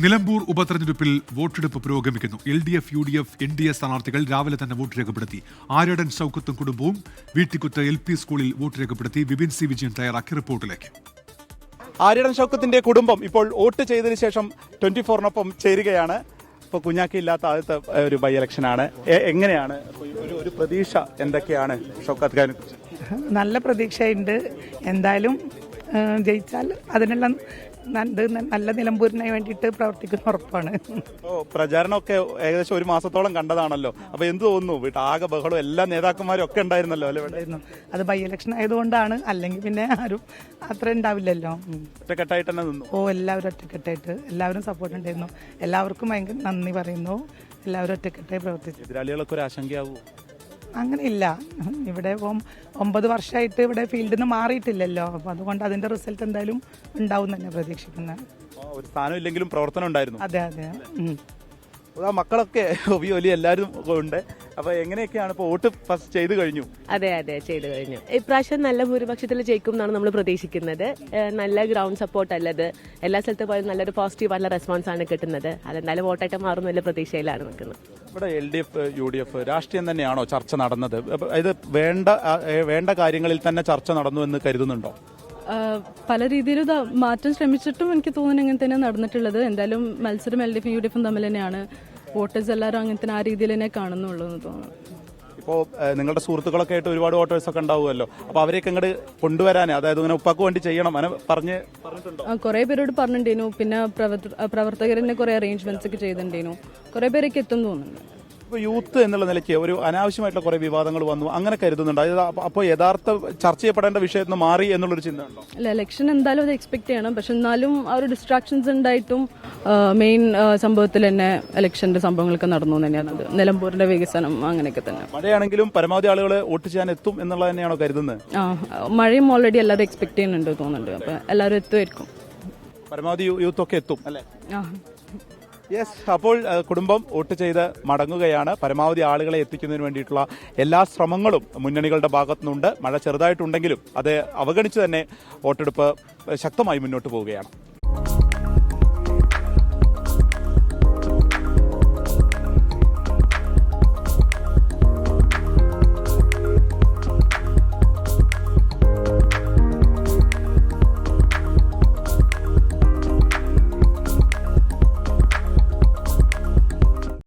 നിലമ്പൂർ ഉപതെരഞ്ഞെടുപ്പിൽ വോട്ടെടുപ്പ് പുരോഗമിക്കുന്നു. LDF, UDF, NDA സ്ഥാനാർത്ഥികൾ രാവിലെ തന്നെ വോട്ട് രേഖപ്പെടുത്തി. ആര്യടൻ ഷൗക്കത്തും കുടുംബവും വീട്ടിക്കുത്ത് LP സ്കൂളിൽ വോട്ട് രേഖപ്പെടുത്തി. വിപിൻ സി വിജയൻ തയ്യാറാക്കിയ റിപ്പോർട്ടിലേക്ക്. ആര്യടൻ ഷൗക്കത്തിന്റെ കുടുംബം ഇപ്പോൾ വോട്ട് ചെയ്തതിനു ശേഷം 24-നൊപ്പം ചേരുകയാണ്. ഇപ്പോൾ കുഞ്ഞാക്കിയില്ലാത്ത ആദ്യത്തെ ഒരു ബൈ ഇലക്ഷനാണ്. എങ്ങനെയാണ് ഒരു പ്രതീക്ഷ എന്തൊക്കെയാണ് ഷൗക്കത്ത് ഖാനെ കുറിച്ച്? നല്ല പ്രതീക്ഷയുണ്ട്. എന്തായാലും ജയിച്ചാൽ അതിനെല്ലാം നല്ല നിലമ്പൂരിന് വേണ്ടിയിട്ട് പ്രവർത്തിക്കുന്ന ഉറപ്പാണ്. പ്രചാരണമൊക്കെ ഏകദേശം ഒരു മാസത്തോളം കണ്ടതാണല്ലോ. അപ്പൊ എന്ത് തോന്നുന്നു? ആകെ ബഹളം എല്ലാ നേതാക്കന്മാരും ഒക്കെ ഉണ്ടായിരുന്നല്ലോ അല്ലേ? അത് ബൈ ഇലക്ഷൻ ആയതുകൊണ്ടാണ്. അല്ലെങ്കിൽ പിന്നെ ആരും അത്ര ഉണ്ടാവില്ലല്ലോ. ഒറ്റക്കെട്ടായിട്ട് തന്നെ നിന്നു. എല്ലാവരും ഒറ്റക്കെട്ടായിട്ട് എല്ലാവരും സപ്പോർട്ട് ഉണ്ടായിരുന്നു. എല്ലാവർക്കും ഭയങ്കര നന്ദി പറയുന്നു. എല്ലാവരും ഒറ്റക്കെട്ടായി പ്രവർത്തിച്ചു. എതിരാളികളൊക്കെ ഒരു ആശങ്കയാവൂ? അങ്ങനെയില്ല. ഇവിടെ 9 വർഷമായിട്ട് ഇവിടെ ഫീൽഡിൽ നിന്ന് മാറിയിട്ടില്ലല്ലോ. അപ്പം അതുകൊണ്ട് അതിന്റെ റിസൾട്ട് എന്തായാലും ഉണ്ടാവും തന്നെ പ്രതീക്ഷിക്കുന്നത്. ഒരു സ്ഥാനം ഇല്ലെങ്കിലും പ്രവർത്തനം ഉണ്ടായിരുന്നു. അതെ അതെ. മക്കളൊക്കെ ഒബിയൊലി എല്ലാവരും ഉണ്ട്. അപ്പൊ എങ്ങനെയൊക്കെയാണ് ഇപ്പൊ വോട്ട് ഫസ്റ്റ് ചെയ്ത് കഴിഞ്ഞു? അതെ ചെയ്തു കഴിഞ്ഞു. ഇപ്രാവശ്യം നല്ല ഭൂരിപക്ഷത്തിൽ ജയിക്കും എന്നാണ് നമ്മൾ പ്രതീക്ഷിക്കുന്നത്. നല്ല ഗ്രൗണ്ട് സപ്പോർട്ട് അല്ലത്. എല്ലാ സ്ഥലത്തും പോയാലും നല്ലൊരു പോസിറ്റീവ് ആയിട്ടുള്ള റെസ്പോൺസ് ആണ് കിട്ടുന്നത്. അതെന്തായാലും വോട്ടായിട്ട് മാറുന്ന പ്രതീക്ഷയിലാണ് നിൽക്കുന്നത്. ഇവിടെ LDF, UDF രാഷ്ട്രീയം തന്നെയാണോ ചർച്ച നടന്നത്? ഇത് വേണ്ട കാര്യങ്ങളിൽ തന്നെ ചർച്ച നടന്നു എന്ന് കരുതുന്നുണ്ടോ? പല രീതിയിൽ മാറ്റം ശ്രമിച്ചിട്ടും എനിക്ക് തോന്നുന്നു ഇങ്ങനെ തന്നെ നടന്നിട്ടുള്ളത്. എന്തായാലും മത്സരം LDF, UDF തമ്മിൽ തന്നെയാണ്. വോട്ടേഴ്സ് എല്ലാവരും അങ്ങനെ തന്നെ ആ രീതിയിൽ തന്നെ കാണുന്നുള്ളൂ എന്ന് തോന്നുന്നു. ഇപ്പോൾ നിങ്ങളുടെ സുഹൃത്തുക്കളൊക്കെ ആയിട്ട് ഒരുപാട് വോട്ടേഴ്സ് ഒക്കെ ഉണ്ടാവുമല്ലോ. അപ്പൊ അവരെയൊക്കെ ഇങ്ങോട്ട് കൊണ്ടുവരാൻ, അതായത് ഇങ്ങനെ ഉപ്പാക്ക് വേണ്ടി ചെയ്യണം അങ്ങനെ പറഞ്ഞിട്ടുണ്ടോ? കുറെ പേരോട് പറഞ്ഞിട്ടുണ്ടേനു. പിന്നെ പ്രവർത്തകരെ കുറെ അറേഞ്ച്മെന്റ്സ് ഒക്കെ ചെയ്തിട്ടുണ്ടേനു. കുറെ പേരൊക്കെ എത്തും തോന്നുന്നുണ്ട്. ഇപ്പോൾ യൂത്ത് എന്നുള്ള നിലയ്ക്ക് ഒരു അനാവശ്യമായിട്ടുള്ള കുറെ വിവാദങ്ങൾ വന്നു അങ്ങനെ കരുതുന്നുണ്ട്. അപ്പോൾ യഥാർത്ഥ ചർച്ച ചെയ്യപ്പെടേണ്ട വിഷയത്തിന് മാറി എന്നുള്ളൊരു ചിന്ത ഉണ്ടോ? അല്ല, ഇലക്ഷൻ എന്തായാലും അത് എക്സ്പെക്ട് ചെയ്യണം. പക്ഷെ എന്നാലും ആ ഒരു ഡിസ്ട്രാക്ഷൻസ് ഉണ്ടായിട്ടും മെയിൻ സംഭവത്തിൽ തന്നെ ഇലക്ഷന്റെ സംഭവങ്ങളൊക്കെ നടന്നു തന്നെയാണ്. നിലമ്പൂരിന്റെ വികസനം അങ്ങനെയൊക്കെ തന്നെ. മഴയാണെങ്കിലും പരമാവധി ആളുകൾ വോട്ട് ചെയ്യാൻ എത്തും എന്നുള്ളത് തന്നെയാണോ കരുതുന്നത്? മഴയും ഓൾറെഡി എല്ലാവരും എക്സ്പെക്ട് ചെയ്യുന്നുണ്ട് തോന്നുന്നുണ്ട്. അപ്പൊ എല്ലാവരും എത്തുമായിരിക്കും. പരമാവധി യൂത്ത് ഒക്കെ എത്തും അല്ലേ? യെസ്. അപ്പോൾ കുടുംബം വോട്ട് ചെയ്ത് മടങ്ങുകയാണ്. പരമാവധി ആളുകളെ എത്തിക്കുന്നതിന് വേണ്ടിയിട്ടുള്ള എല്ലാ ശ്രമങ്ങളും മുന്നണികളുടെ ഭാഗത്തുനിന്നുണ്ട്. മഴ ചെറുതായിട്ടുണ്ടെങ്കിലും അത് അവഗണിച്ച് തന്നെ വോട്ടെടുപ്പ് ശക്തമായി മുന്നോട്ട് പോവുകയാണ്.